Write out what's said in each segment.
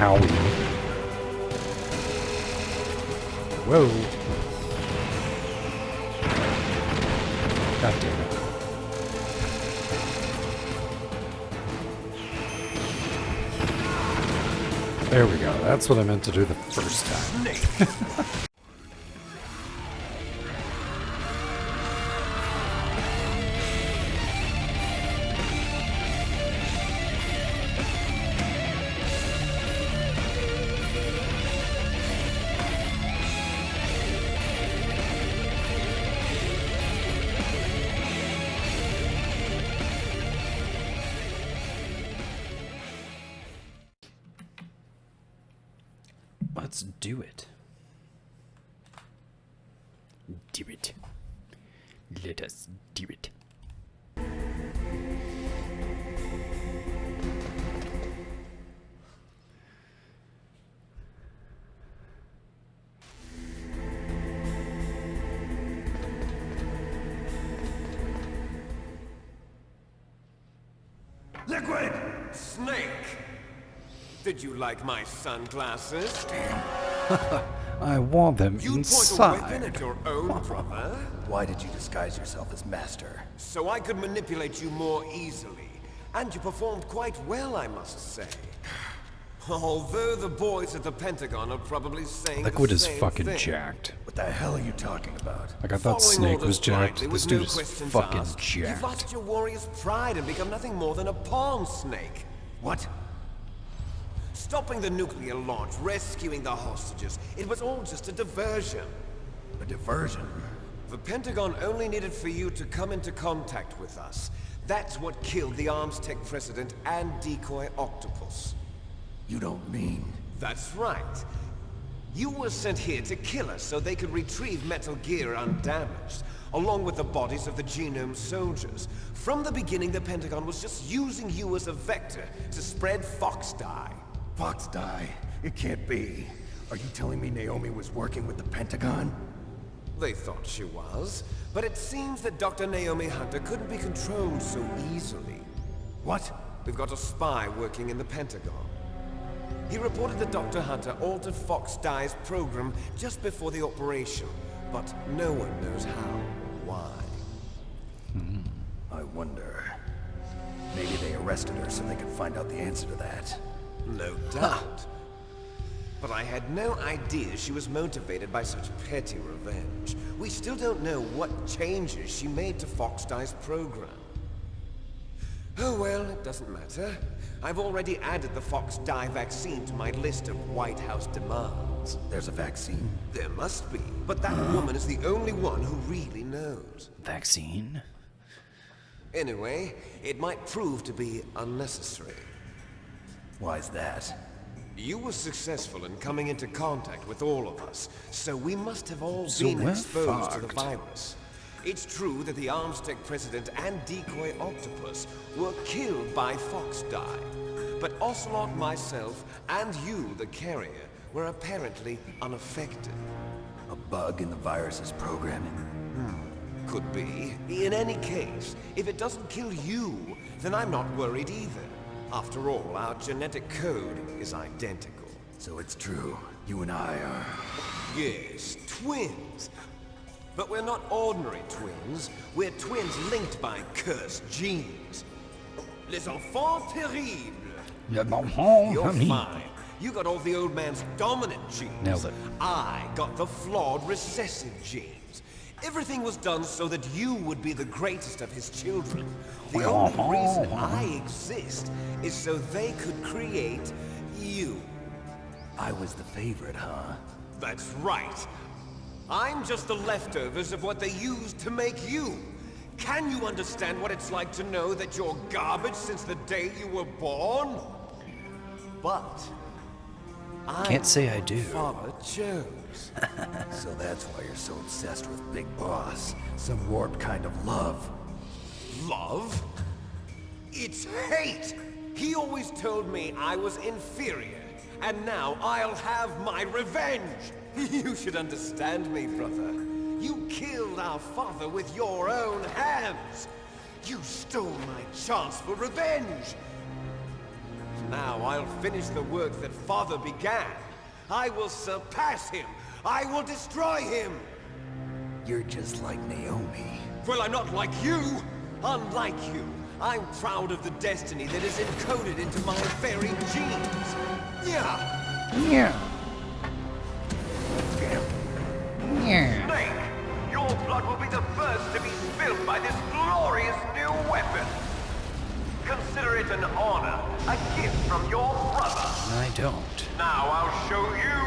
Howie. Whoa. God damn it. There we go. That's what I meant to do the first time. Let's do it. Do it. Let us do it. Liquid! Snake! Did you like my sunglasses? I want them You point a inside. weapon at your own brother? Why did you disguise yourself as master? So I could manipulate you more easily. And you performed quite well, I must say. Although the boys at the Pentagon are probably saying Liquid the is same fucking thing. jacked. What the hell are you talking about? Like, I thought Following Snake orders was jacked. blindly This with dude no is questions fucking asked. You've jacked. lost your warrior's pride and become nothing more than a pawn snake. What? Stopping the nuclear launch, rescuing the hostages, it was all just a diversion. A diversion? The Pentagon only needed for you to come into contact with us. That's what killed the Armstech president and decoy Octopus. You don't mean... That's right. You were sent here to kill us so they could retrieve Metal Gear undamaged, along with the bodies of the Genome soldiers. From the beginning, the Pentagon was just using you as a vector to spread Fox Dye. Fox die? It can't be. Are you telling me Naomi was working with the Pentagon? They thought she was, but it seems that Dr. Naomi Hunter couldn't be controlled so easily. What? We've got a spy working in the Pentagon. He reported that Dr. Hunter altered Fox Dye's program just before the operation, but no one knows how or why. I wonder... Maybe they arrested her so they could find out the answer to that. No doubt. But I had no idea she was motivated by such petty revenge. We still don't know what changes she made to Fox Dye's program. Oh well, it doesn't matter. I've already added the Fox Dye vaccine to my list of White House demands. There's a vaccine? There must be, but that woman is the only one who really knows. Vaccine? Anyway, it might prove to be unnecessary. Why's that? You were successful in coming into contact with all of us, so we must have all So been we're exposed to the fucked. virus. It's true that the Armstech president and decoy Octopus were killed by Fox Dye, but Ocelot, myself, and you, the carrier, were apparently unaffected. A bug in the virus's programming? Could be. In any case, if it doesn't kill you, then I'm not worried either. After all, our genetic code is identical. So it's true. You and I are... Yes, twins. But we're not ordinary twins. We're twins linked by cursed genes. Les enfants terribles. You're fine. You got all the old man's dominant genes. Nailed it. I got the flawed recessive genes. Everything was done so that you would be the greatest of his children. The only reason I exist is so they could create you. I was the favorite, huh? That's right. I'm just the leftovers of what they used to make you. Can you understand what it's like to know that you're garbage since the day you were born? But Can't say I do. Father chose. So that's why you're so obsessed with Big Boss. Some warped kind of love. Love? It's hate! He always told me I was inferior, and now I'll have my revenge! You should understand me, brother. You killed our father with your own hands! You stole my chance for revenge! Now I'll finish the work that Father began. I will surpass him. I will destroy him. You're just like Naomi. Well, I'm not like you. Unlike you, I'm proud of the destiny that is encoded into my very genes. Yeah. Yeah. Yeah. Snake, your blood will be the first to be spilled by this glorious new weapon. Consider it an honor, a gift from your brother. I don't. Now I'll show you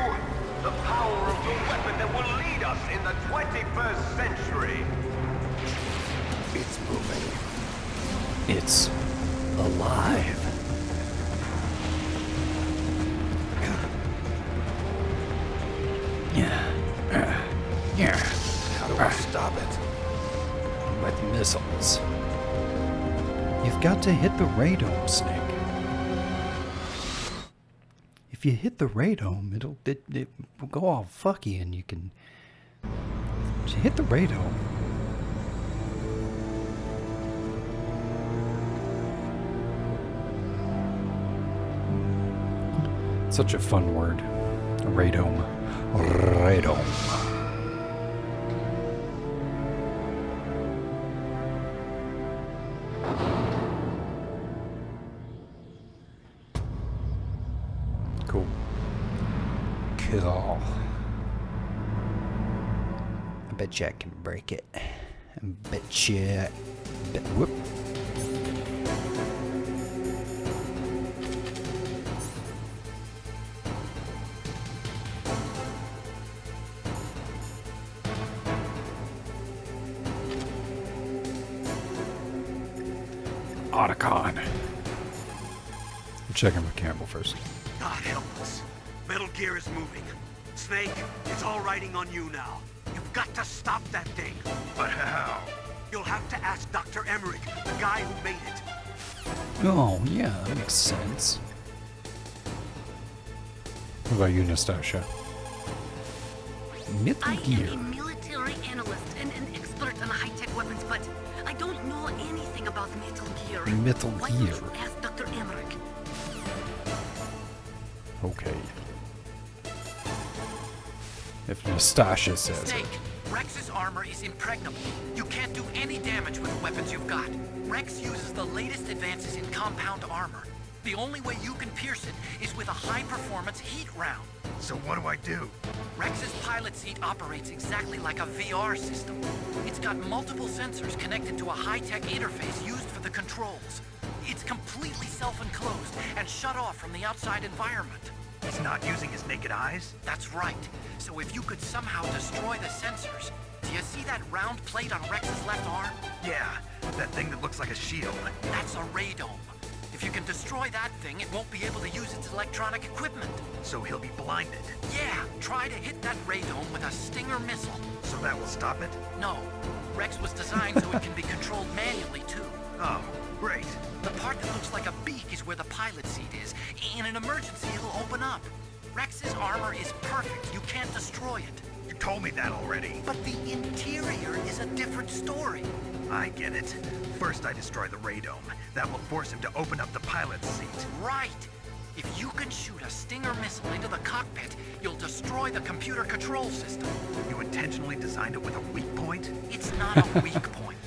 the power of the weapon that will lead us in the 21st century. It's moving. It's alive. Yeah. Yeah. How do I stop it? With missiles. You've got to hit the radome, Snake. If you hit the radome, it will go all fucky and you can just hit the radome. Such a fun word. Radome. Radome. Cool. Cool. I bet you I can break it. I bet you. Whoop. Otacon. I'm checking with Campbell first. God help us. Metal Gear is moving. Snake, it's all riding on you now. You've got to stop that thing. But how? You'll have to ask Dr. Emmerich, the guy who made it. Oh, yeah, that makes sense. What about you, Nastasia? Metal I Gear. am a military analyst and an expert on high-tech weapons, but I don't know anything about Metal Gear. Metal Why Gear. don't you ask Dr. Emmerich? Okay. If Nastasia says it. Snake, Rex's armor is impregnable. You can't do any damage with the weapons you've got. Rex uses the latest advances in compound armor. The only way you can pierce it is with a high-performance heat round. So what do I do? Rex's pilot seat operates exactly like a VR system. It's got multiple sensors connected to a high-tech interface used for the controls. It's completely self-enclosed and shut off from the outside environment. He's not using his naked eyes? That's right. So if you could somehow destroy the sensors... Do you see that round plate on Rex's left arm? Yeah, that thing that looks like a shield. That's a radome. If you can destroy that thing, it won't be able to use its electronic equipment. So he'll be blinded. Yeah, try to hit that radome with a Stinger missile. So that will stop it? No, Rex was designed so it can be controlled manually, too. Oh, great. The part that looks like a beak is where the pilot seat is. In an emergency, it'll open up. Rex's armor is perfect. You can't destroy it. You told me that already. But the interior is a different story. I get it. First I destroy the radome. That will force him to open up the pilot's seat. Right. If you can shoot a Stinger missile into the cockpit, you'll destroy the computer control system. You intentionally designed it with a weak point? It's not a weak point.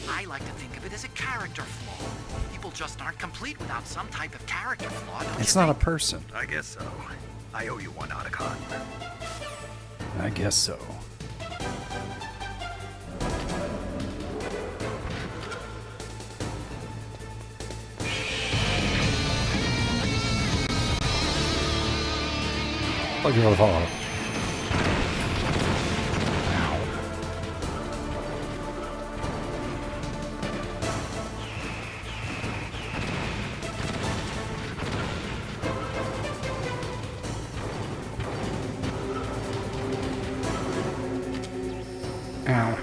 I like to think of it as a character flaw. People just aren't complete without some type of character flaw, don't It's you not a think? person. I guess so. I owe you one, Otacon. I guess so. Thank you for the follow. Ow.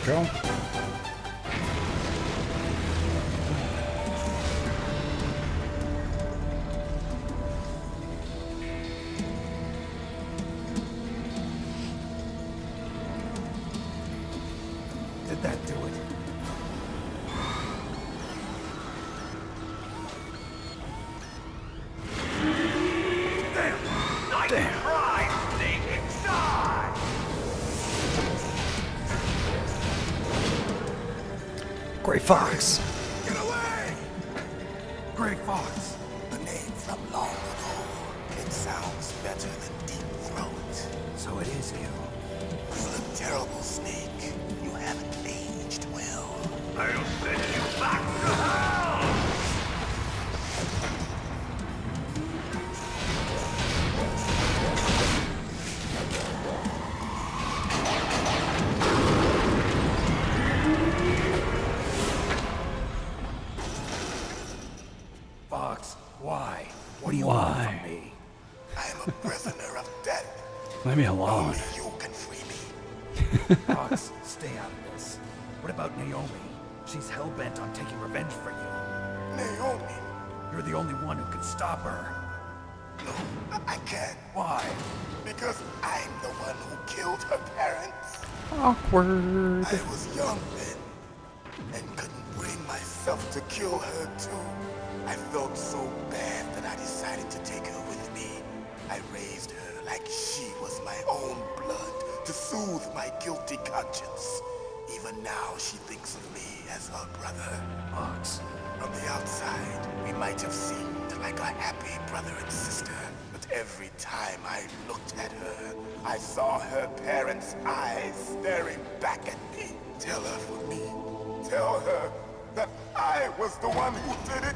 go. Did that do it? Nice try, Snake! Die! Gray Fox. Get away! Gray Fox. A name from long ago. It sounds better than Deep Throat. So it is you. You look terrible, Snake. You haven't aged well. I'll send you back to hell! Fox, why? What do you Why? want from me? I am a prisoner of death. Leave me alone. Only you can free me. Fox, stay out of this. What about Naomi? She's hell-bent on taking revenge for you. Naomi? You're the only one who can stop her. No, I can't. Why? Because I'm the one who killed her parents. Awkward. I was young then, and couldn't bring myself to kill her too. I felt so bad that I decided to take her with me. I raised her like she was my own blood to soothe my guilty conscience. Even now, she thinks of me as her brother. Fox, from the outside, we might have seemed like a happy brother and sister. But every time I looked at her, I saw her parents' eyes staring back at me. Tell her for me. Tell her that I was the one who did it.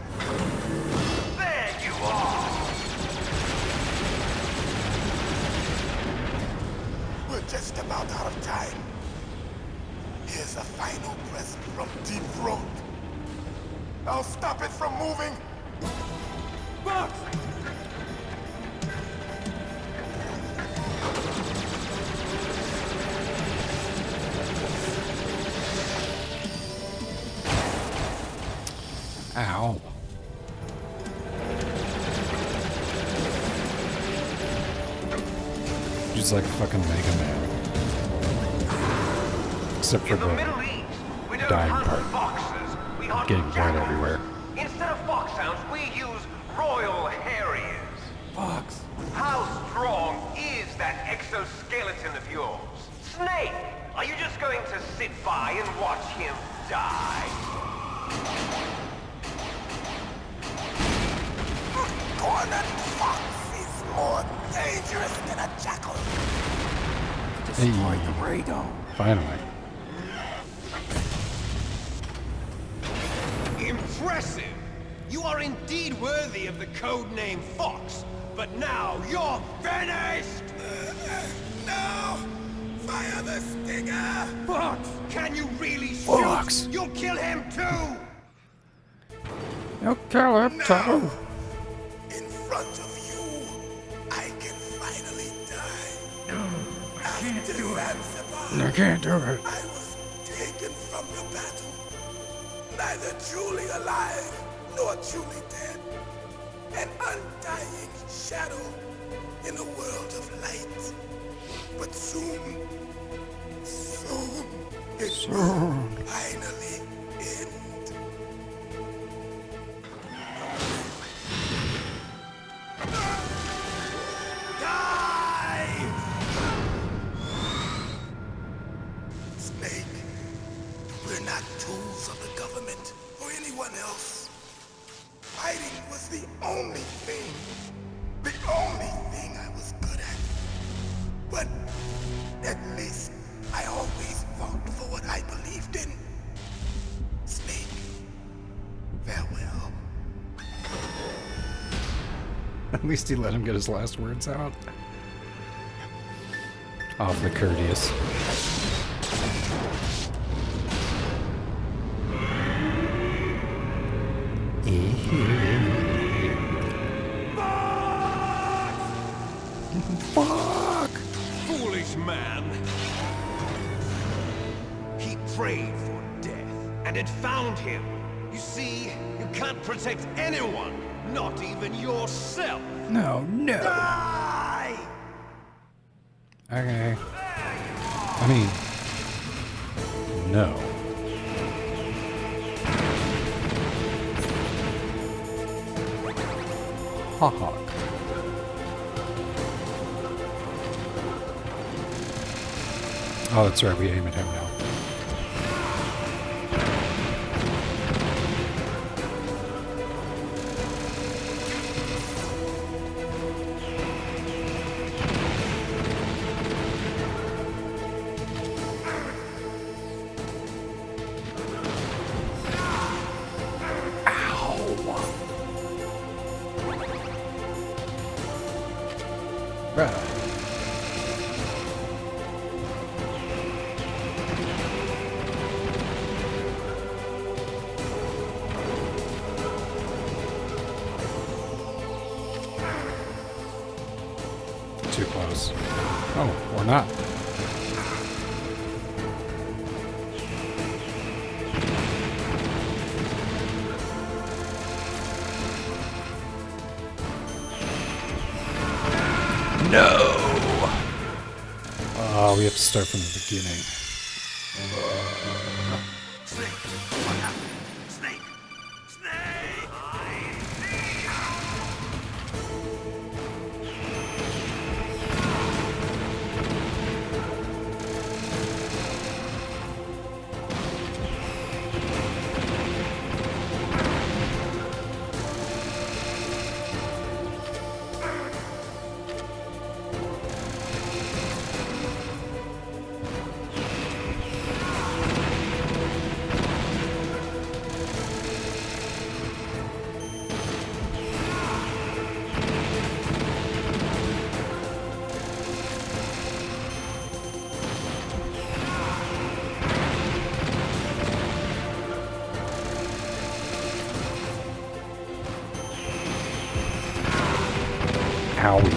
There you are! We're just about out of time. Here's a final present from Deep Throat. I'll stop it from moving. Fox! Ow. She's like fucking Mega Man. Except for In the the Middle East, we don't dying hunt part. foxes, we hunt Getting blood jackals. everywhere. Instead of foxhounds, we use Royal Harriers. Fox! How strong is that exoskeleton of yours? Snake, are you just going to sit by and watch him die? Cornered Fox is more dangerous than a jackal. Destroyed the radome. Finally. Impressive! You are indeed worthy of the codename Fox, but now you're finished! No! Fire the stinger! Fox! Can you really shoot? Fox. You'll kill him too! You kill him too. In front of you, I can finally die. I can't do it. I can't do it. I was taken from the battle, neither truly alive nor truly dead. An undying shadow in a world of light. But soon it will finally end. Die! Snake, we're not tools of the government or anyone else. Fighting was the only thing I was good at. But at least I always fought for what I believed in. Snake, farewell. At least he let him get his last words out. Awfully courteous. Fuck! Foolish man! He prayed for death, and it found him. You see, you can't protect anyone, not even yourself. No, no. Die! Okay. I mean, no. Hawk. Oh, that's right. We aim at him now. Right. Too close. Oh, or not. No! Oh, we have to start from the beginning. Snake! What happened? Snake! Snake! I see you! Owie.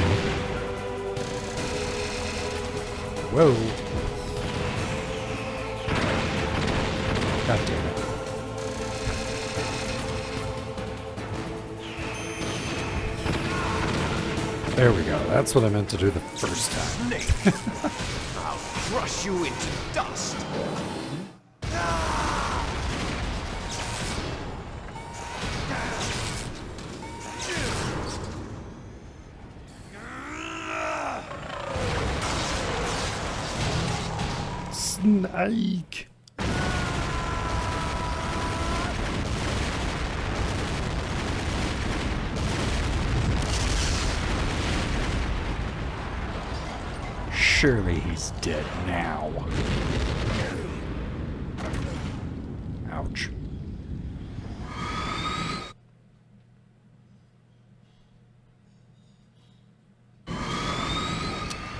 Whoa. God damn it. There we go. That's what I meant to do the first time. Snake! I'll crush you into dust! Snake. Surely he's dead now. Ouch.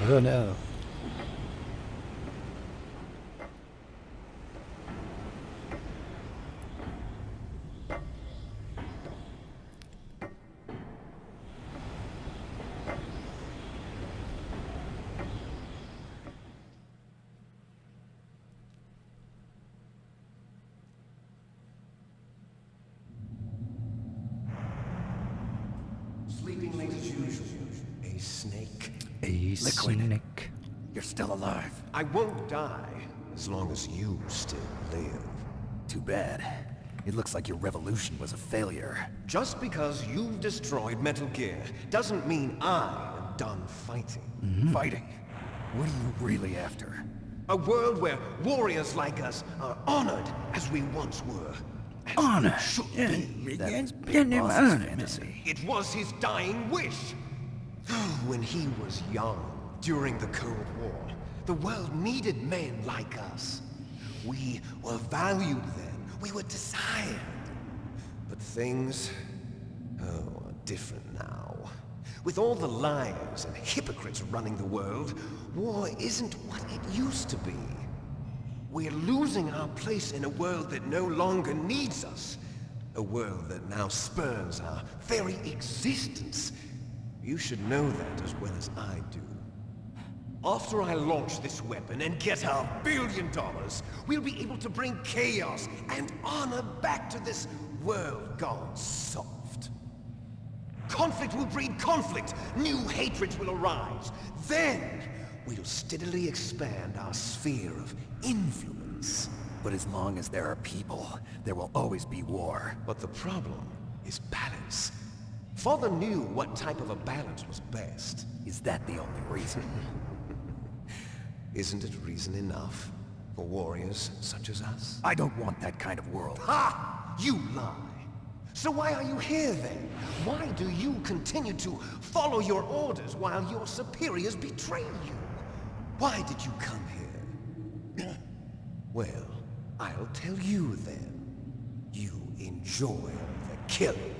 Oh no. Sleeping late as usual. A snake. A snake. You're still alive. I won't die as long as you still live. Too bad. It looks like your revolution was a failure. Just because you've destroyed Metal Gear doesn't mean I am done fighting. Fighting? What are you really after? A world where warriors like us are honored as we once were. As Honor. we should be. That's Big Boss's fantasy. It was his dying wish. When he was young, during the Cold War, the world needed men like us. We were valued then. We were desired. But things, are different now. With all the liars and hypocrites running the world, war isn't what it used to be. We're losing our place in a world that no longer needs us. A world that now spurns our very existence. You should know that as well as I do. After I launch this weapon and get our $1 billion, we'll be able to bring chaos and honor back to this world gone soft. Conflict will breed conflict. New hatreds will arise. Then, we'll steadily expand our sphere of influence. But as long as there are people, there will always be war. But the problem is balance. Father knew what type of a balance was best. Is that the only reason? Isn't it reason enough for warriors such as us? I don't want that kind of world. Ha! You lie! So why are you here then? Why do you continue to follow your orders while your superiors betray you? Why did you come here? Well, I'll tell you then. You enjoy the killing.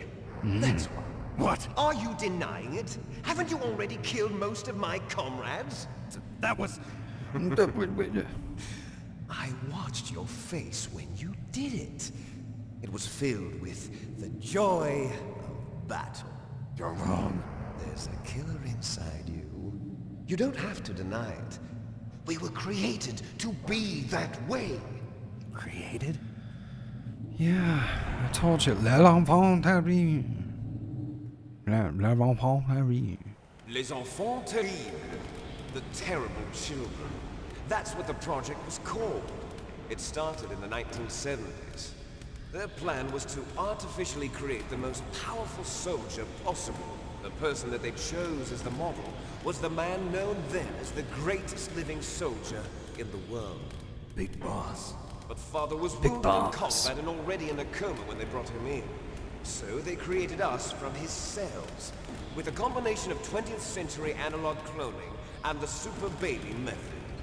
That's why. What? Are you denying it? Haven't you already killed most of my comrades? That was... I watched your face when you did it. It was filled with the joy of battle. You're wrong. There's a killer inside you. You don't have to deny it. We were created to be that way. Created? Yeah, I told you. L'enfant terrible. L'enfant terrible. Les enfants terribles. The terrible children. That's what the project was called. It started in the 1970s. Their plan was to artificially create the most powerful soldier possible. The person that they chose as the model was the man known then as the greatest living soldier in the world. Big Boss. But Father was Big wounded in Boss. combat and already in a coma when they brought him in. So they created us from his cells, with a combination of 20th century analog cloning and the super baby method.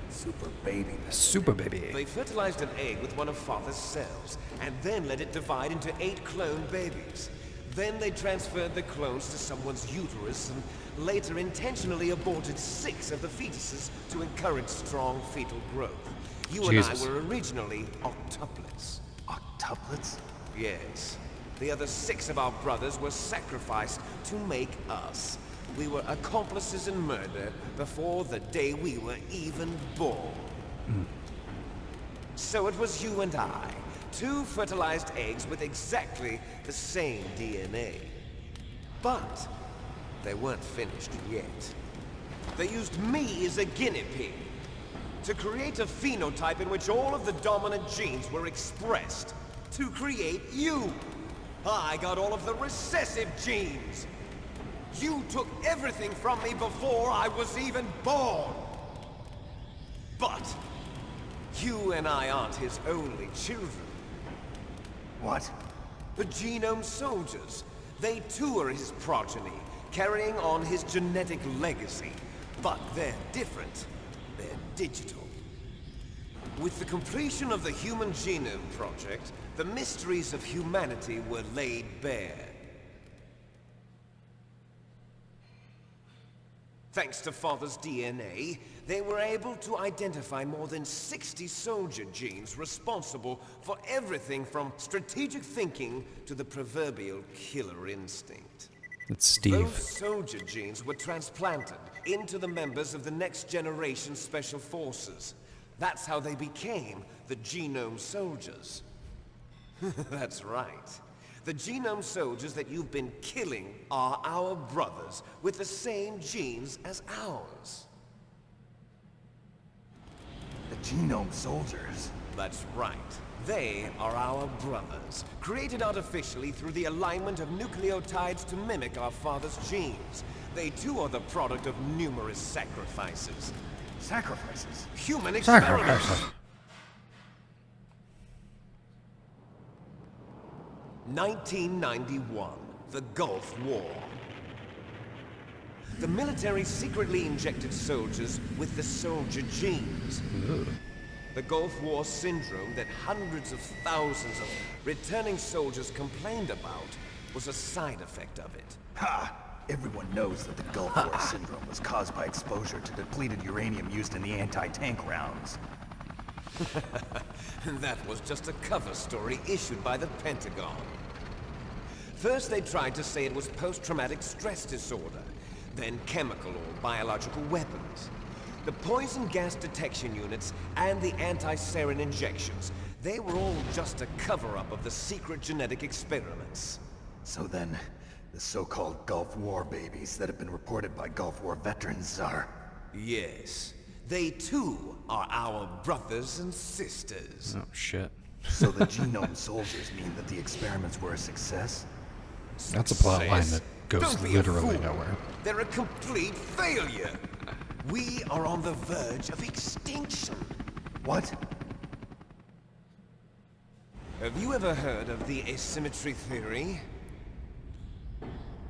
Super baby. Super baby. They fertilized an egg with one of Father's cells, and then let it divide into 8 clone babies. Then they transferred the clones to someone's uterus, and later intentionally aborted 6 of the fetuses to encourage strong fetal growth. You Jesus. and I were originally octuplets. Octuplets? Yes. The other 6 of our brothers were sacrificed to make us. We were accomplices in murder before the day we were even born. So it was you and I, 2 fertilized eggs with exactly the same DNA. But they weren't finished yet. They used me as a guinea pig to create a phenotype in which all of the dominant genes were expressed. To create you. I got all of the recessive genes. You took everything from me before I was even born. But you and I aren't his only children. What? The Genome Soldiers. They too are his progeny, carrying on his genetic legacy. But they're different. They're digital. With the completion of the Human Genome Project, the mysteries of humanity were laid bare. Thanks to Father's DNA, they were able to identify more than 60 soldier genes responsible for everything from strategic thinking to the proverbial killer instinct. It's Steve. Those soldier genes were transplanted into the members of the Next Generation Special Forces. That's how they became the Genome Soldiers. That's right. The Genome Soldiers that you've been killing are our brothers with the same genes as ours. The Genome Soldiers? That's right. They are our brothers, created artificially through the alignment of nucleotides to mimic our father's genes. They too are the product of numerous sacrifices. Sacrifices? Human experiments! Sacrifices. 1991, the Gulf War. The military secretly injected soldiers with the soldier genes. The Gulf War syndrome that hundreds of thousands of returning soldiers complained about was a side effect of it. Ha! Everyone knows that the Gulf War syndrome was caused by exposure to depleted uranium used in the anti-tank rounds. That was just a cover story issued by the Pentagon. First they tried to say it was post-traumatic stress disorder, then chemical or biological weapons. The poison gas detection units and the anti-sarin injections. They were all just a cover-up of the secret genetic experiments. So then, the so-called Gulf War babies that have been reported by Gulf War veterans are... Yes. They too are our brothers and sisters. Oh, shit. So the genome soldiers mean that the experiments were a success? That's a plot line that goes Don't be a literally fool. nowhere. They're a complete failure. We are on the verge of extinction. What? Have you ever heard of the asymmetry theory?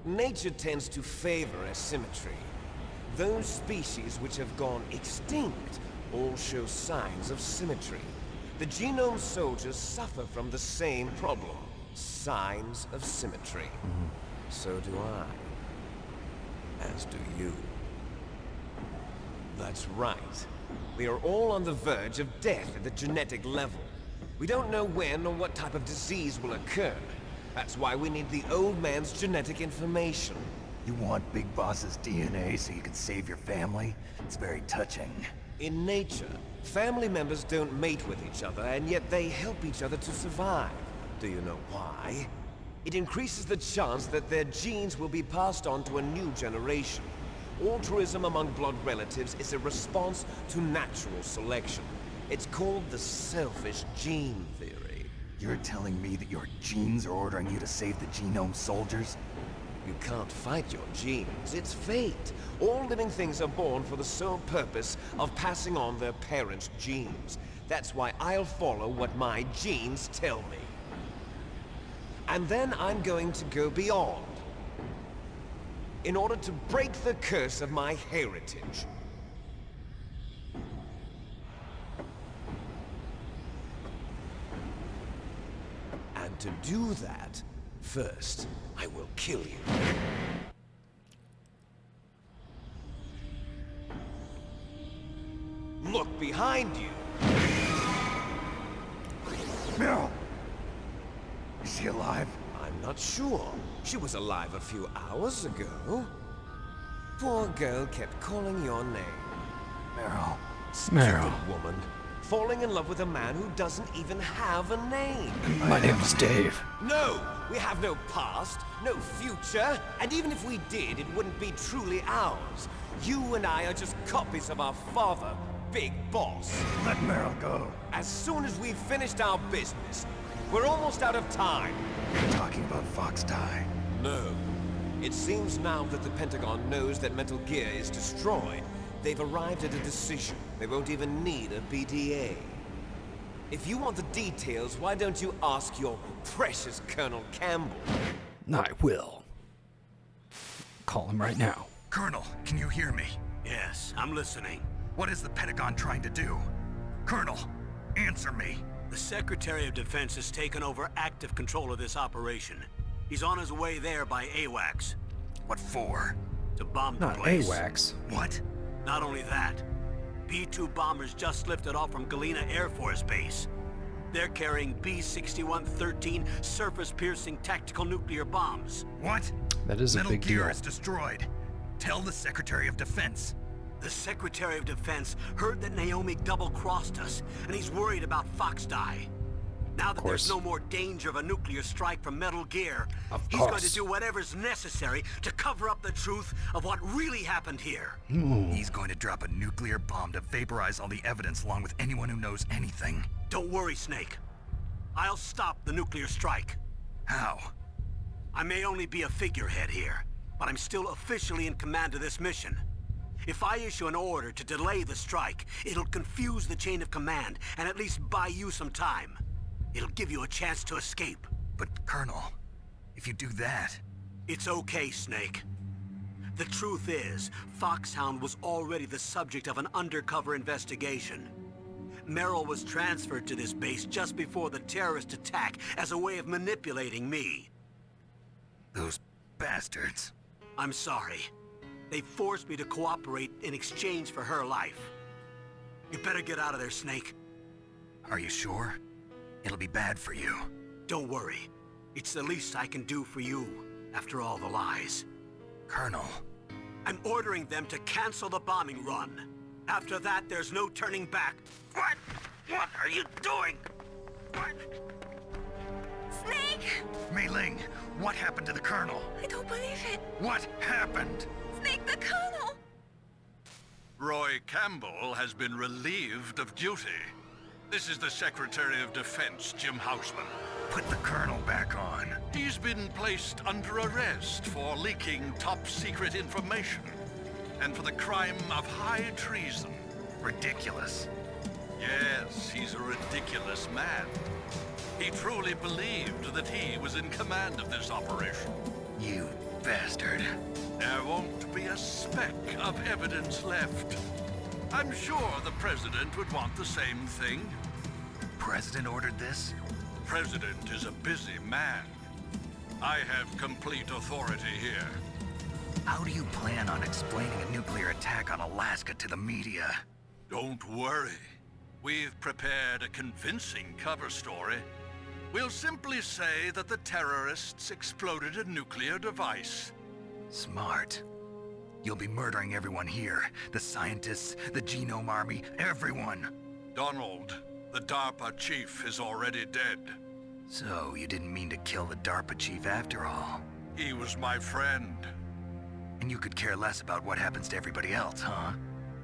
Nature tends to favor asymmetry. Those species which have gone extinct all show signs of symmetry. The genome soldiers suffer from the same problem. Signs of symmetry. So do I. As do you. That's right. We are all on the verge of death at the genetic level. We don't know when or what type of disease will occur. That's why we need the old man's genetic information. You want Big Boss's DNA so you can save your family? It's very touching. In nature, family members don't mate with each other, and yet they help each other to survive. Do you know why? It increases the chance that their genes will be passed on to a new generation. Altruism among blood relatives is a response to natural selection. It's called the selfish gene theory. You're telling me that your genes are ordering you to save the genome soldiers? You can't fight your genes. It's fate. All living things are born for the sole purpose of passing on their parents' genes. That's why I'll follow what my genes tell me. And then I'm going to go beyond. In order to break the curse of my heritage. And to do that, first, I will kill you. Look behind you. Meryl! Is she alive? I'm not sure. She was alive a few hours ago. Poor girl kept calling your name. Meryl. Stupid woman. Falling in love with a man who doesn't even have a name. My name's Dave. No! We have no past, no future, and even if we did, it wouldn't be truly ours. You and I are just copies of our father, Big Boss. Let Meryl go. As soon as we've finished our business, we're almost out of time. You're talking about Fox Die. No. It seems now that the Pentagon knows that Metal Gear is destroyed. They've arrived at a decision. They won't even need a BDA. If you want the details, why don't you ask your precious Colonel Campbell? I will. Call him right now. Colonel, can you hear me? Yes, I'm listening. What is the Pentagon trying to do? Colonel, answer me. The Secretary of Defense has taken over active control of this operation. He's on his way there by AWACS. What for? To bomb the Not place. AWACS. What? Not only that, B-2 bombers just lifted off from Galena Air Force Base. They're carrying B-6113 surface-piercing tactical nuclear bombs. What? That is a Metal big Gear deal. is destroyed. Tell the Secretary of Defense. The Secretary of Defense heard that Naomi double-crossed us, and he's worried about Fox Die. Now that there's no more danger of a nuclear strike from Metal Gear, he's going to do whatever's necessary to cover up the truth of what really happened here. He's going to drop a nuclear bomb to vaporize all the evidence along with anyone who knows anything. Don't worry, Snake. I'll stop the nuclear strike. How? I may only be a figurehead here, but I'm still officially in command of this mission. If I issue an order to delay the strike, it'll confuse the chain of command and at least buy you some time. It'll give you a chance to escape. But, Colonel, if you do that... It's okay, Snake. The truth is, Foxhound was already the subject of an undercover investigation. Meryl was transferred to this base just before the terrorist attack as a way of manipulating me. Those bastards. I'm sorry. They forced me to cooperate in exchange for her life. You better get out of there, Snake. Are you sure? It'll be bad for you. Don't worry. It's the least I can do for you, after all the lies. Colonel. I'm ordering them to cancel the bombing run. After that, there's no turning back. What? What are you doing? What? Snake! Mei Ling, what happened to the Colonel? I don't believe it. What happened? Snake, the Colonel! Roy Campbell has been relieved of duty. This is the Secretary of Defense, Jim Houseman. Put the Colonel back on. He's been placed under arrest for leaking top-secret information and for the crime of high treason. Ridiculous. Yes, he's a ridiculous man. He truly believed that he was in command of this operation. You bastard. There won't be a speck of evidence left. I'm sure the President would want the same thing. President ordered this? President is a busy man. I have complete authority here. How do you plan on explaining a nuclear attack on Alaska to the media? Don't worry. We've prepared a convincing cover story. We'll simply say that the terrorists exploded a nuclear device. Smart. You'll be murdering everyone here. The scientists, the Genome Army, everyone. Donald, the DARPA chief, is already dead. So, you didn't mean to kill the DARPA chief after all. He was my friend. And you could care less about what happens to everybody else, huh?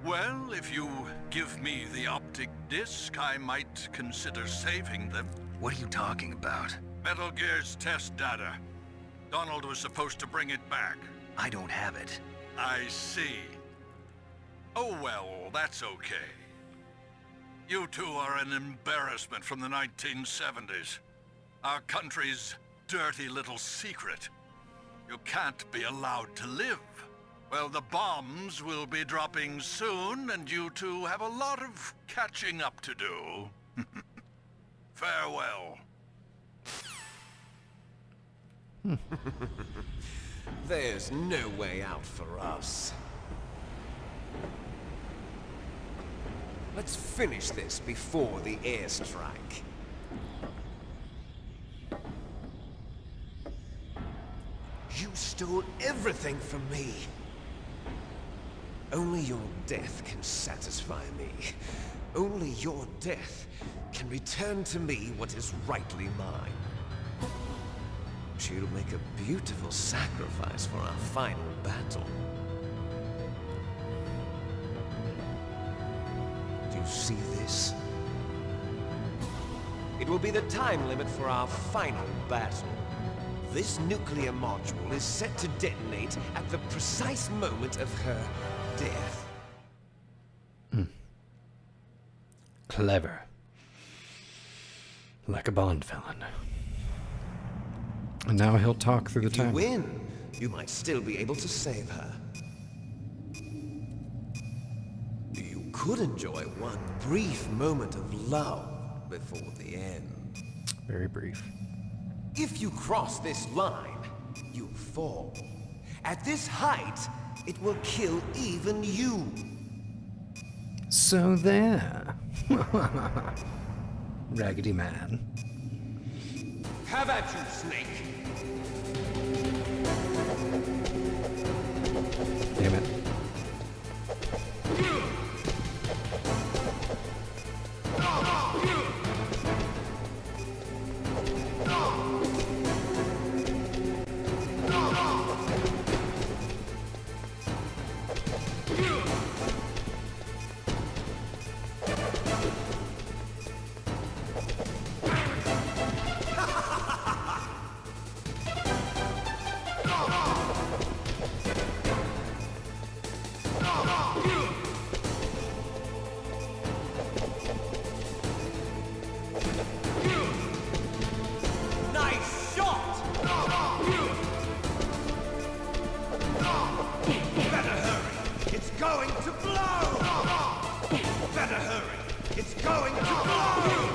Well, if you give me the optic disc, I might consider saving them. What are you talking about? Metal Gear's test data. Donald was supposed to bring it back. I don't have it. I see. Oh well, that's okay. You two are an embarrassment from the 1970s. Our country's dirty little secret. You can't be allowed to live. Well, the bombs will be dropping soon, and you two have a lot of catching up to do. Farewell. There's no way out for us. Let's finish this before the airstrike. You stole everything from me. Only your death can satisfy me. Only your death can return to me what is rightly mine. She'll make a beautiful sacrifice for our final battle. Do you see this? It will be the time limit for our final battle. This nuclear module is set to detonate at the precise moment of her death. Clever. Like a Bond villain. And now he'll talk through the If you time. win, you might still be able to save her. You could enjoy one brief moment of love before the end. Very brief. If you cross this line, you fall. At this height, it will kill even you. So there. Raggedy Man. Have at you, Snake. Damn it. Nice shot! Better hurry! It's going to blow! Better hurry! It's going to blow!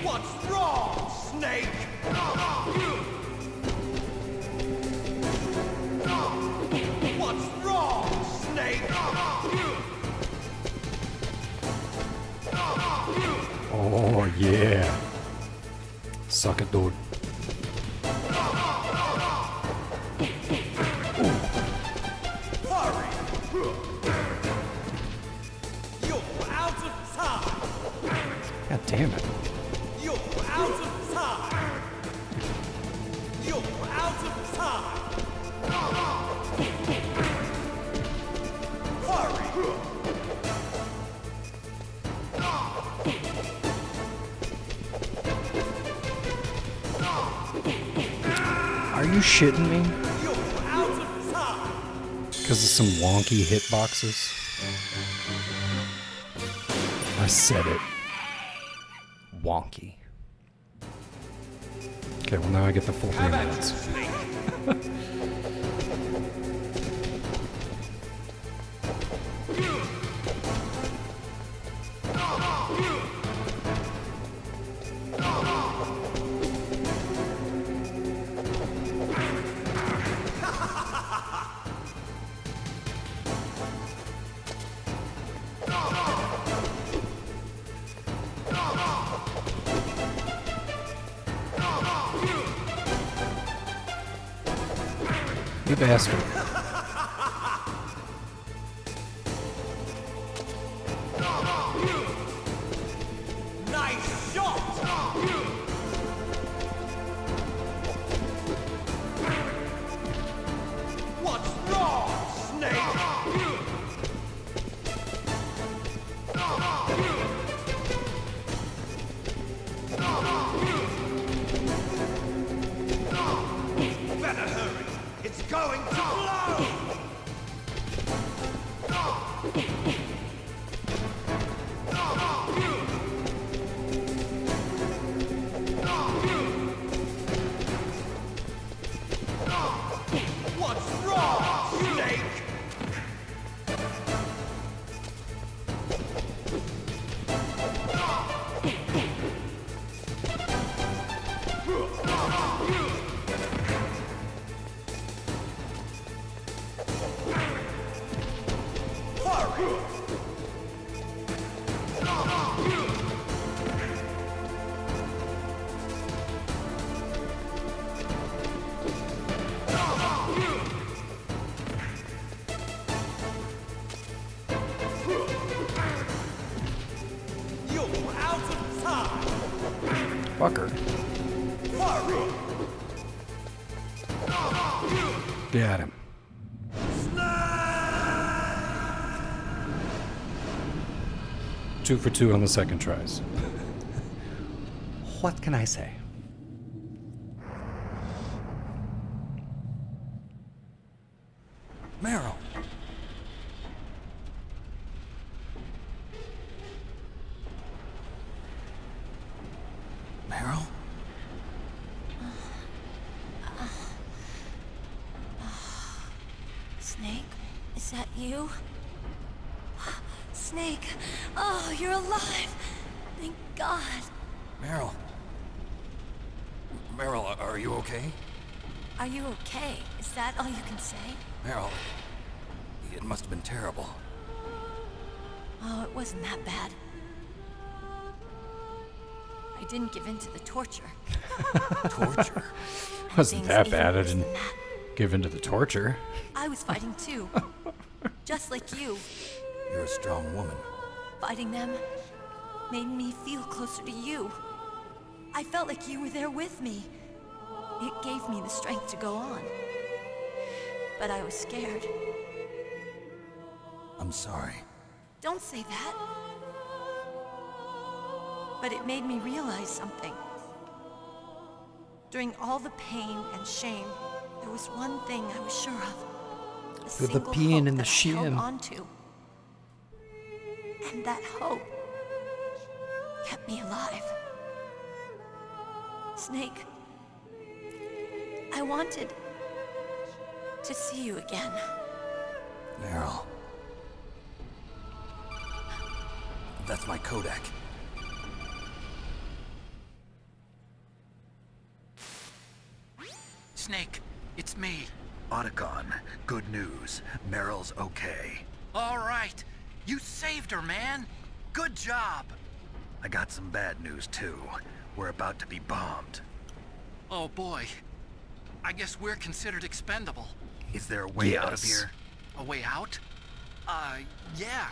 What's wrong, Snake? What's wrong, Snake? Oh, yeah. Suck it, dude. God damn it. You're out of time! You're out of time! Hurry! Are you shitting me? You're out of time! Because of some wonky hitboxes? I said it. Wonky. Okay, well now I get the full 3 minutes. You bastard. Nice shot! What's wrong, Snake? Better hurry! It's going to blow! What's wrong, Snake? Hurry! You're out of time! Fucker. Hurry! Got him. 2 for 2 on the second tries. What can I say? Meryl! Meryl? Snake, is that you? Snake, oh, you're alive! Thank God. Meryl? Meryl, are you okay? Are you okay? Is that all you can say? Meryl, it must have been terrible. Oh, it wasn't that bad. I didn't give in to the torture. Torture? Wasn't Things that even bad. I worse than didn't that. give in to the torture. I was fighting too. Just like you. You're a strong woman. Fighting them made me feel closer to you. I felt like you were there with me. It gave me the strength to go on. But I was scared. I'm sorry. Don't say that. But it made me realize something. During all the pain and shame, there was one thing I was sure of. A With the single peeing hope and the that I held shim. on to. And that hope kept me alive. Snake, I wanted to see you again. Meryl. That's my Kodak. Snake, it's me. Otacon, good news. Meryl's okay. All right. You saved her, man. Good job. I got some bad news, too. We're about to be bombed. Oh boy. I guess we're considered expendable. Is there a way out of Yes. here? A way out? Yeah.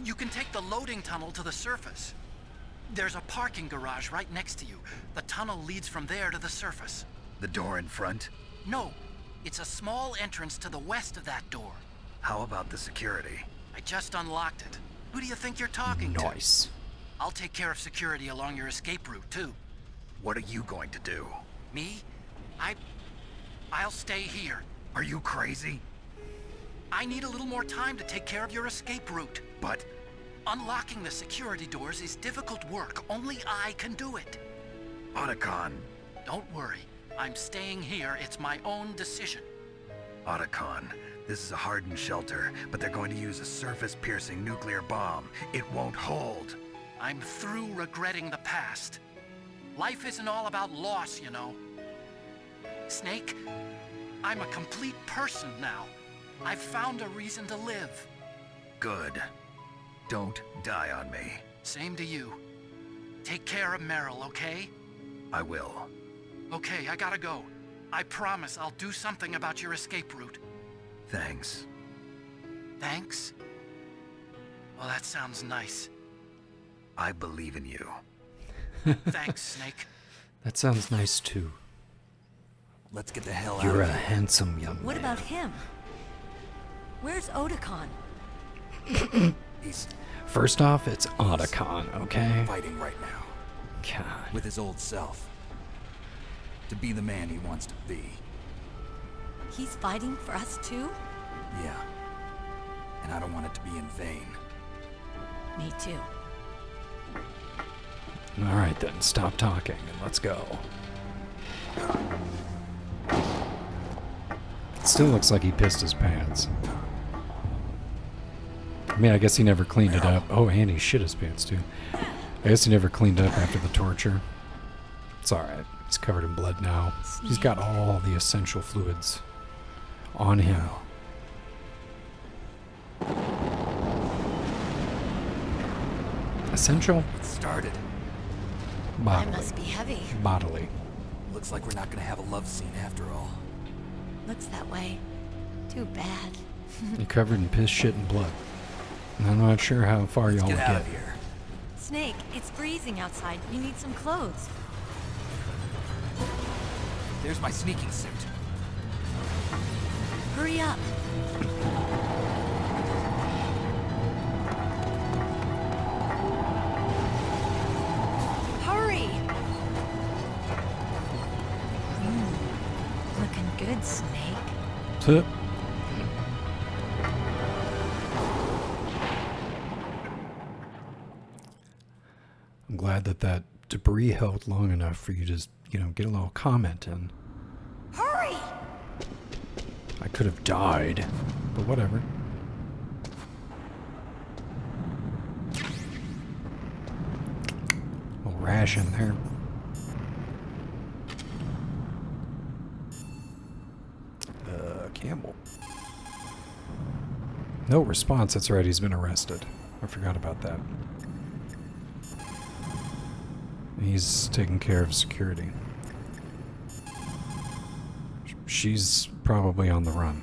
You can take the loading tunnel to the surface. There's a parking garage right next to you. The tunnel leads from there to the surface. The door in front? No, it's a small entrance to the west of that door. How about the security? I just unlocked it. Who do you think you're talking to? Nice. I'll take care of security along your escape route, too. What are you going to do? Me? I'll stay here. Are you crazy? I need a little more time to take care of your escape route. But Unlocking the security doors is difficult work. Only I can do it. Otacon. Don't worry. I'm staying here. It's my own decision. Otacon, this is a hardened shelter, but they're going to use a surface-piercing nuclear bomb. It won't hold. I'm through regretting the past. Life isn't all about loss, you know. Snake, I'm a complete person now. I've found a reason to live. Good. Don't die on me. Same to you. Take care of Meryl, okay? I will. Okay, I gotta go. I promise I'll do something about your escape route. Thanks. Thanks? Well, that sounds nice. I believe in you. Thanks, Snake. That sounds nice too. Let's get the hell You're out a of here. handsome young What man. about him? Where's Otacon? He's First off, it's Otacon, okay? fighting right now God. with his old self. To be the man he wants to be. He's fighting for us too? Yeah. And I don't want it to be in vain. Me too. All right then, stop talking and let's go. It still looks like he pissed his pants. I mean, I guess he never cleaned it up. Oh, and he shit his pants too. I guess he never cleaned up after the torture. It's alright. He's covered in blood now. He's got all the essential fluids on him. Essential? It started. I Bodily. must be heavy. Bodily. Looks like we're not gonna have a love scene after all. Looks that way. Too bad. You're covered in piss, shit, and blood. And I'm not sure how far y'all Get will out get. of here. Snake, it's freezing outside. You need some clothes. There's my sneaking suit. Hurry up. Hurry! Looking good, Snake. Tuh. I'm glad that that debris held long enough for you to, get a little comment in. Hurry! I could have died, but whatever. A little rash in there. Campbell. No response. That's right. He's been arrested. I forgot about that. He's taking care of security. She's probably on the run.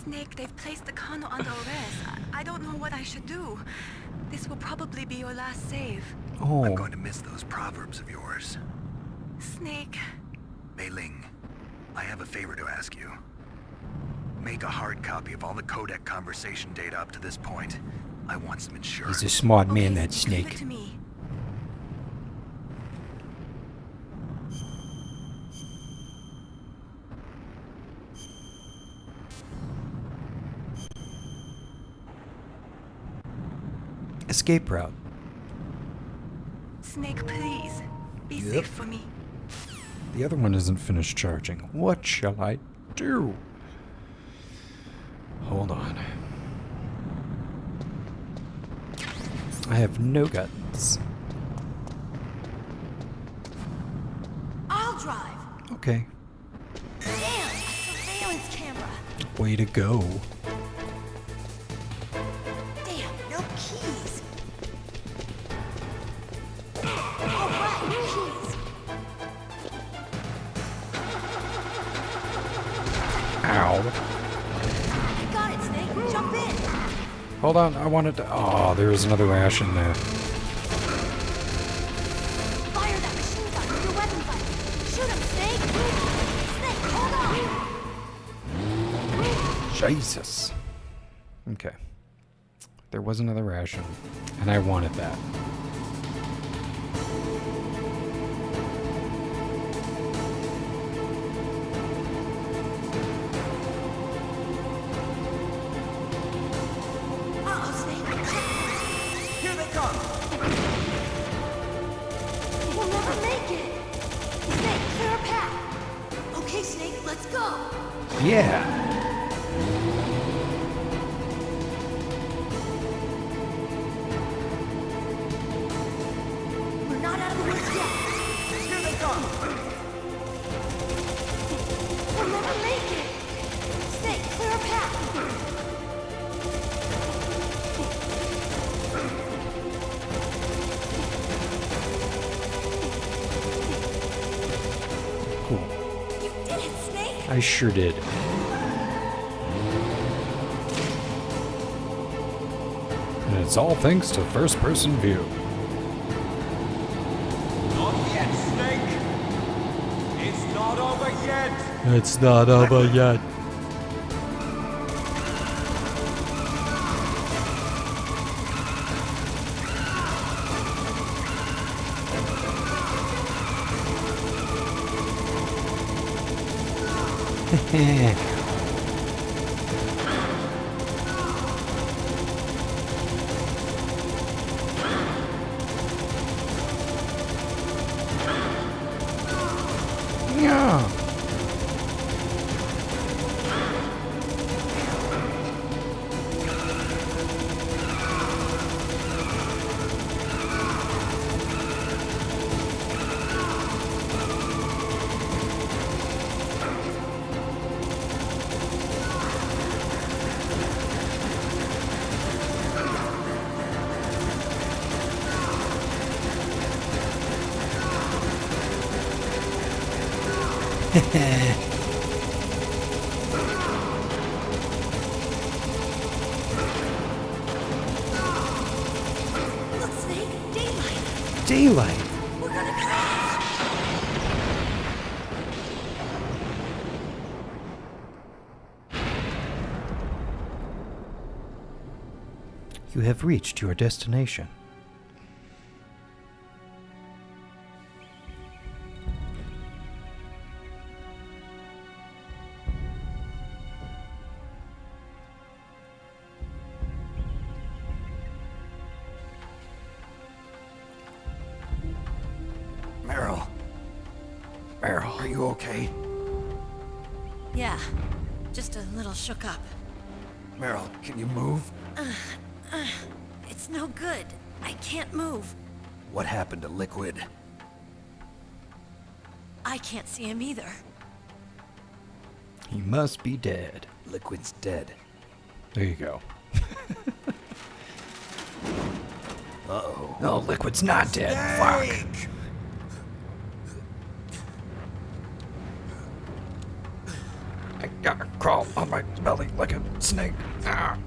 Snake, they've placed the Kano under arrest. I don't know what I should do. This will probably be your last save. Oh. I'm going to miss those proverbs of yours. Snake. Mei Ling, I have a favor to ask you. Make a hard copy of all the codec conversation data up to this point. I want some insurance. He's a smart man, that Give it Snake. to me. Escape route. Snake, please. Be Yep. safe for me. The other one isn't finished charging. What shall I do? Hold on. I have no guns. I'll drive. Okay. Damn! Surveillance camera. Way to go. Damn, no keys. All right. Ow. You got it, Snake. Jump in. Hold on, I wanted to... Oh, there's another ration there. Fire that machine gun with your weapon fight. Shoot him, Snake. Snake, hold on. Jesus. Okay. There was another ration, and I wanted that. Uh-oh, Snake. Here they come! We'll never make it. Snake, clear a path. Okay, Snake, let's go. Yeah. We're not out of the woods yet. Here they come! We'll never make it. Snake, clear a path. Cool. You did it, Snake. I sure did. And it's all thanks to first-person view. Not yet, Snake! It's not over yet! It's not over yet. Yeah. Look, Snake, daylight. Daylight. We're gonna crash. You have reached your destination. Meryl. Meryl. Are you okay? Yeah, just a little shook up. Meryl, can you move? It's no good. I can't move. What happened to Liquid? I can't see him either. He must be dead. Liquid's dead. There you go. Uh-oh. No, Liquid's not dead. Fuck. I gotta crawl on my belly like a snake. Ah.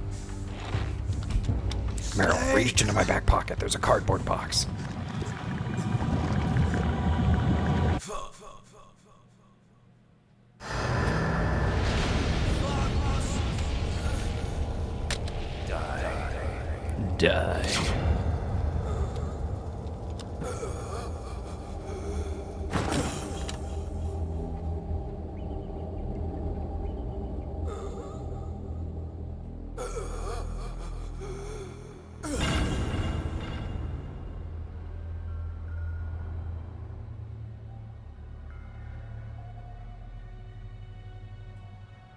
Meryl reached into my back pocket. There's a cardboard box. Die.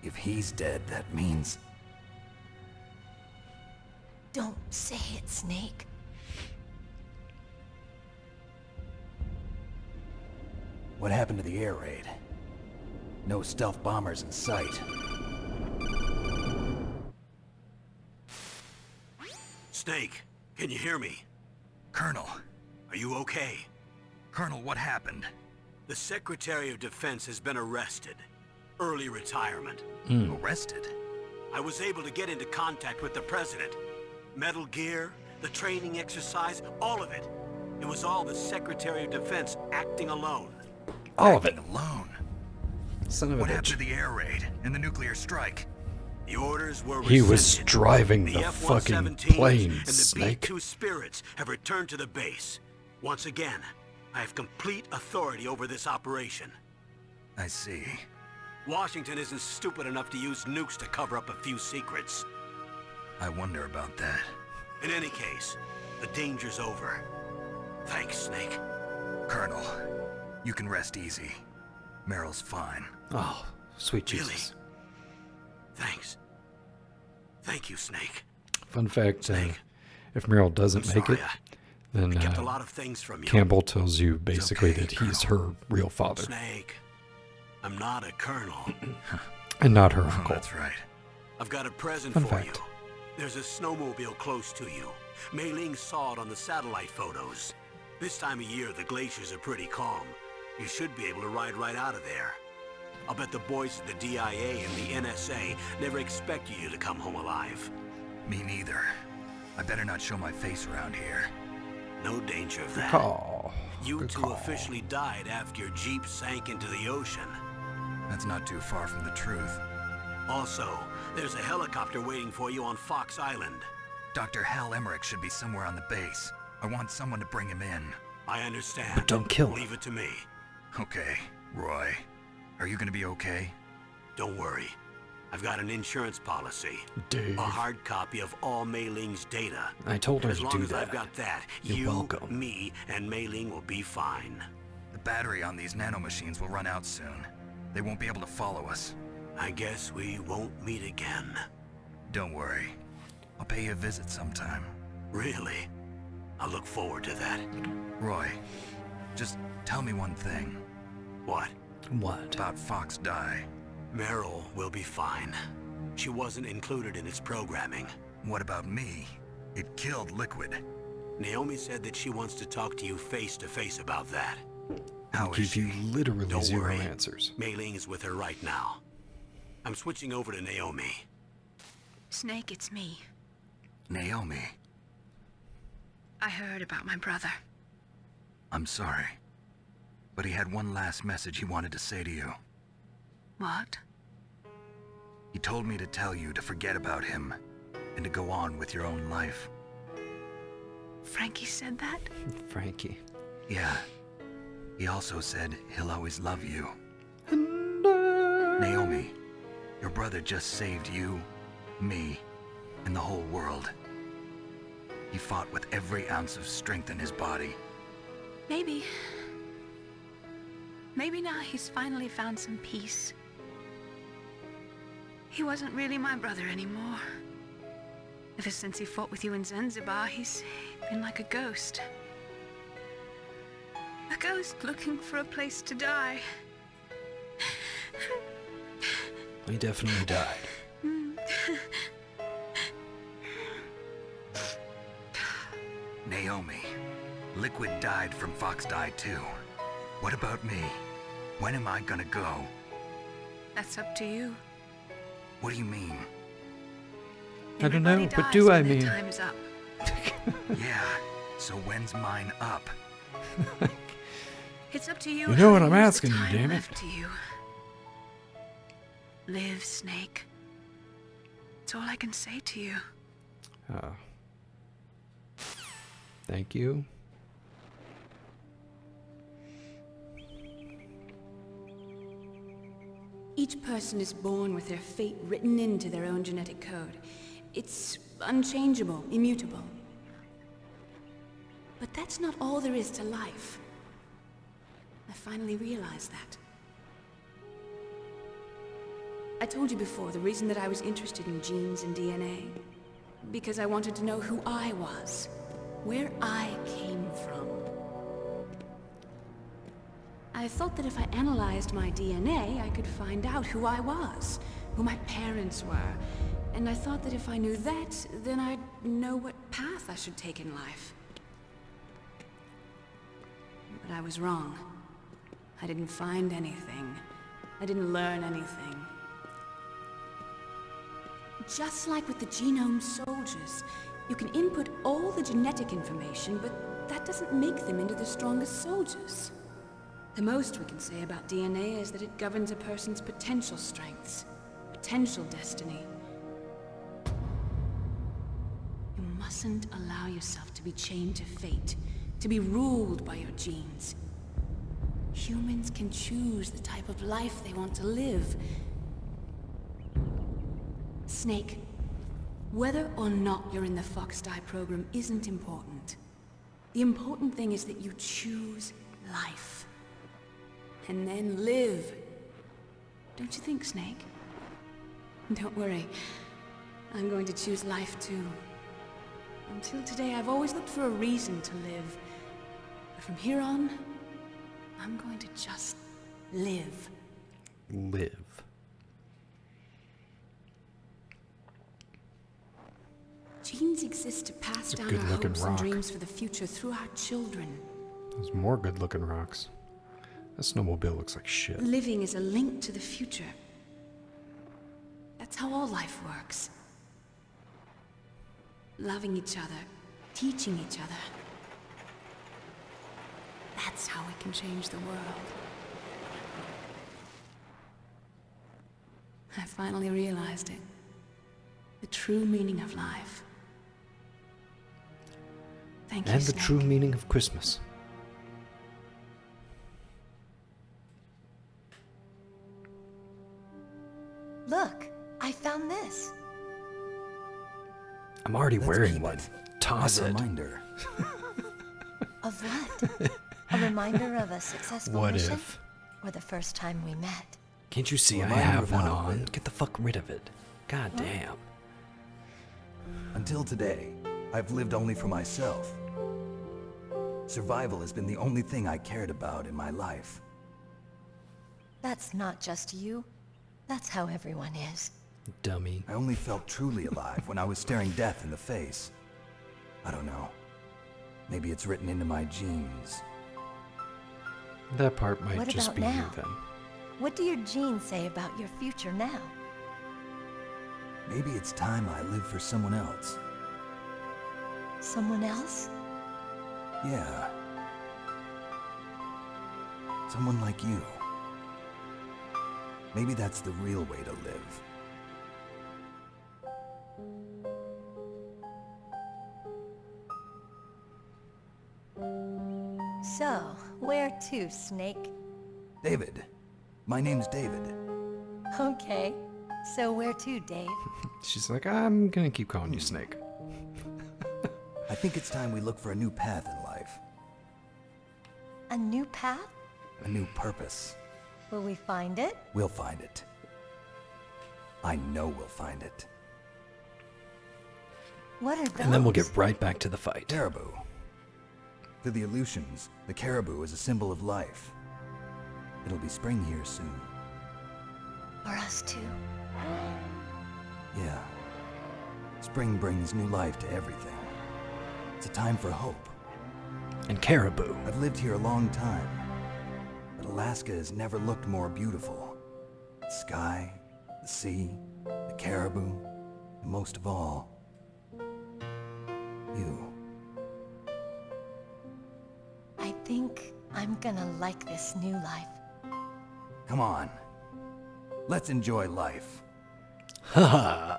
If he's dead, that means... Don't say it, Snake. What happened to the air raid? No stealth bombers in sight. Snake, can you hear me? Colonel. Are you okay? Colonel, what happened? The Secretary of Defense has been arrested. Early retirement. Arrested? I was able to get into contact with the president. Metal Gear, the training exercise, all of it. It was all the Secretary of Defense acting alone. All of it. Alone? Son of a What happened bitch. to the air raid and the nuclear strike? The orders were He was rescinded. driving the F-117s fucking plane, and the Snake. B-2 Spirits have returned to the base. Once again, I have complete authority over this operation. I see. Washington isn't stupid enough to use nukes to cover up a few secrets. I wonder about that. In any case, the danger's over. Thanks, Snake. Colonel, you can rest easy. Meryl's fine. Oh, sweet Really? Jesus. Thanks. Thank you, Snake. Fun fact, Snake. if Meryl doesn't I'm make sorry, it, then I kept a lot of things from you. Campbell tells you basically okay, that he's her real father Snake, I'm not a colonel. and not her Oh, uncle. that's right. I've got a present Fun for fact. you. There's a snowmobile close to you. Mei Ling saw it on the satellite photos. This time of year, the glaciers are pretty calm. You should be able to ride right out of there. I'll bet the boys at the DIA and the NSA never expected you to come home alive. Me neither. I better not show my face around here. No danger of that. Oh, You good two call. officially died after your Jeep sank into the ocean. That's not too far from the truth. Also, there's a helicopter waiting for you on Fox Island. Dr. Hal Emmerich should be somewhere on the base. I want someone to bring him in. I understand. But don't kill him. Leave it to me. Okay, Roy. Are you gonna be okay? Don't worry. I've got an insurance policy. Dave. A hard copy of all Mei Ling's data. I told her As to long do as that. I've got that, You're you, welcome. me, and Mei Ling will be fine. The battery on these nanomachines will run out soon. They won't be able to follow us. I guess we won't meet again. Don't worry. I'll pay you a visit sometime. Really? I look forward to that. Roy, just tell me one thing. What? What? About Fox Die. Meryl will be fine. She wasn't included in its programming. What about me? It killed Liquid. Naomi said that she wants to talk to you face to face about that. How is Give she? you literally Don't zero worry. answers. Mei Ling is with her right now. I'm switching over to Naomi. Snake, it's me. Naomi, I heard about my brother. I'm sorry. But he had one last message he wanted to say to you. What? He told me to tell you to forget about him and to go on with your own life. Frankie said that? Frankie. Yeah. He also said he'll always love you. Naomi, your brother just saved you, me, and the whole world. He fought with every ounce of strength in his body. Maybe. Maybe now he's finally found some peace. He wasn't really my brother anymore. Ever since he fought with you in Zanzibar, he's been like a ghost. A ghost looking for a place to die. He definitely died. Naomi, Liquid died from Fox Die too. What about me? When am I gonna go? That's up to you. What do you mean? I don't know, Everybody but dies do I when their mean? time's up. Yeah, so when's mine up? It's up to you. You know what how I'm to use the asking you, time damn it. left to you. Live, Snake. That's all I can say to you. Oh. Thank you. Each person is born with their fate written into their own genetic code. It's unchangeable, immutable. But that's not all there is to life. I finally realized that. I told you before the reason that I was interested in genes and DNA. Because I wanted to know who I was, where I came from. I thought that if I analyzed my DNA, I could find out who I was, who my parents were. And I thought that if I knew that, then I'd know what path I should take in life. But I was wrong. I didn't find anything. I didn't learn anything. Just like with the genome soldiers, you can input all the genetic information, but that doesn't make them into the strongest soldiers. The most we can say about DNA is that it governs a person's potential strengths, potential destiny. You mustn't allow yourself to be chained to fate, to be ruled by your genes. Humans can choose the type of life they want to live. Snake, whether or not you're in the Fox-Die program isn't important. The important thing is that you choose life. And then live. Don't you think, Snake? Don't worry. I'm going to choose life too. Until today, I've always looked for a reason to live. But from here on, I'm going to just live. Live. Genes exist to pass down our hopes and dreams for the future through our children. There's more good-looking rocks. That snowmobile looks like shit. Living is a link to the future. That's how all life works. Loving each other, teaching each other. That's how we can change the world. I finally realized it. The true meaning of life. Thank you, and the Snake. true meaning of Christmas. Look, I found this. I'm already Let's wearing keep one. it Toss as a it. reminder. Of what? A reminder of a successful What mission? if? Or the first time we met? Can't you see I Reminder have of one how I on? live. Get the fuck rid of it. God damn. Until today, I've lived only for myself. Survival has been the only thing I cared about in my life. That's not just you. That's how everyone is. Dummy. I only felt truly alive when I was staring death in the face. I don't know. Maybe it's written into my genes. That part might What just about be now? you then. What do your genes say about your future now? Maybe it's time I live for someone else. Someone else? Yeah. Someone like you. Maybe that's the real way to live. So, where to, Snake? David. My name's David. Okay. So where to, Dave? She's like, I'm gonna keep calling you Snake. I think it's time we look for a new path in life. A new path? A new purpose. Will we find it? We'll find it. I know we'll find it. What are those? And then we'll get right back to the fight. Caribou. To the Aleutians, the caribou is a symbol of life. It'll be spring here soon. For us too. Yeah. Spring brings new life to everything. It's a time for hope. And caribou. I've lived here a long time, but Alaska has never looked more beautiful. The sky, the sea, the caribou, and most of all, you. I think I'm gonna like this new life. Come on. Let's enjoy life. Haha.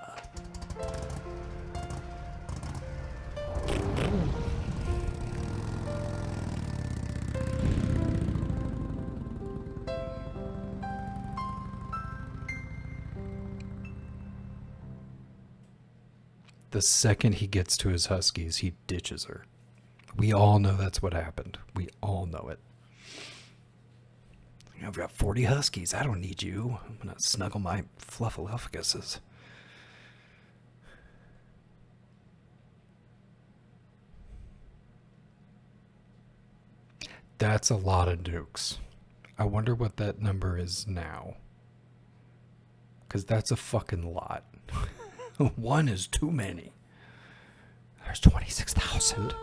The second he gets to his huskies, he ditches her. We all know that's what happened. We all know it. I've got 40 huskies. I don't need you. I'm gonna snuggle my fluffaluffuses. That's a lot of nukes. I wonder what that number is now. Because that's a fucking lot. One is too many. There's 26,000.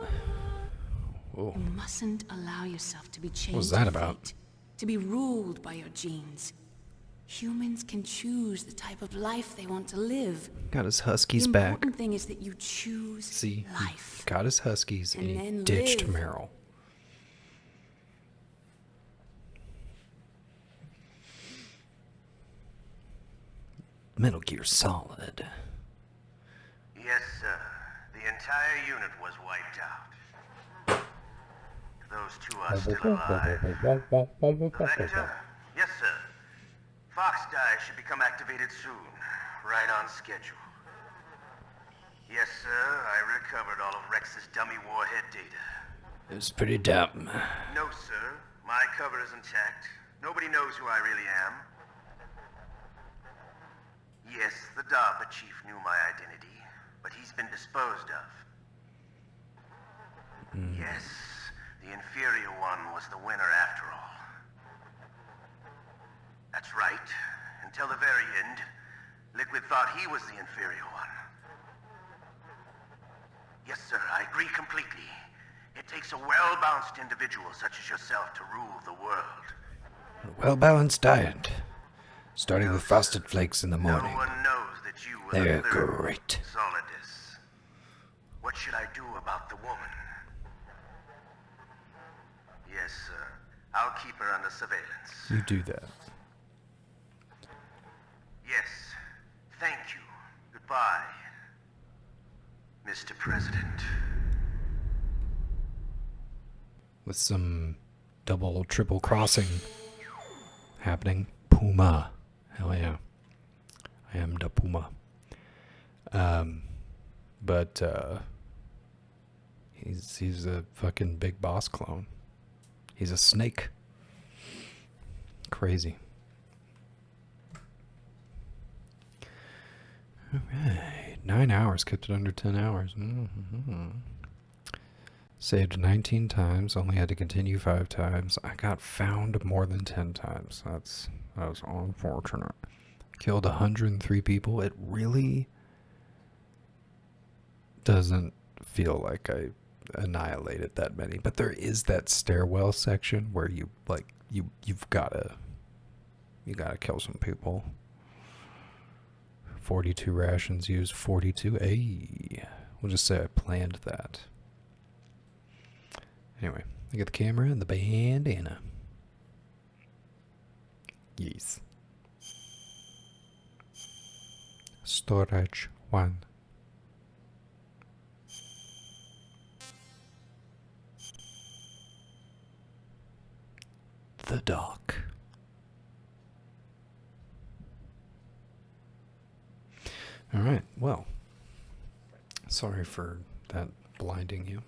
You mustn't allow yourself to be chained What was that to about? fate, to be ruled by your genes. Humans can choose the type of life they want to live. Got his huskies the back. The important thing is that you choose See, life. he got his huskies and he then ditched live. Meryl. Metal Gear Solid. Yes, sir. The entire unit was wiped out. Those two are still alive. Vector? Yes, sir. Fox Die should become activated soon. Right on schedule. Yes, sir. I recovered all of Rex's dummy warhead data. It was pretty dumb. No, sir. My cover is intact. Nobody knows who I really am. Yes, the DARPA chief knew my identity, but he's been disposed of. Yes, the inferior one was the winner after all. That's right. Until the very end, Liquid thought he was the inferior one. Yes, sir, I agree completely. It takes a well-balanced individual such as yourself to rule the world. A well-balanced diet. Starting with Frosted Flakes in the morning. No one knows that you were They're the third great. Solidus. What should I do about the woman? Yes, sir. I'll keep her under surveillance. You do that. Yes. Thank you. Goodbye, Mr. President. With some double, triple crossing happening. Puma. Hell yeah. I am the Puma. But he's a fucking Big Boss clone. He's a snake. Crazy. Alright. 9 hours. Kept it under 10 hours. Mm-hmm. Saved 19 times. Only had to continue 5 times. I got found more than 10 times. That was unfortunate. Killed 103 people. It really doesn't feel like I annihilated that many. But there is that stairwell section where you like you've gotta kill some people. 42 rations used. 42. We'll just say I planned that. Anyway, I got the camera and the bandana. Yes. Storage 1. The dock. Alright, well. Sorry for that blinding you.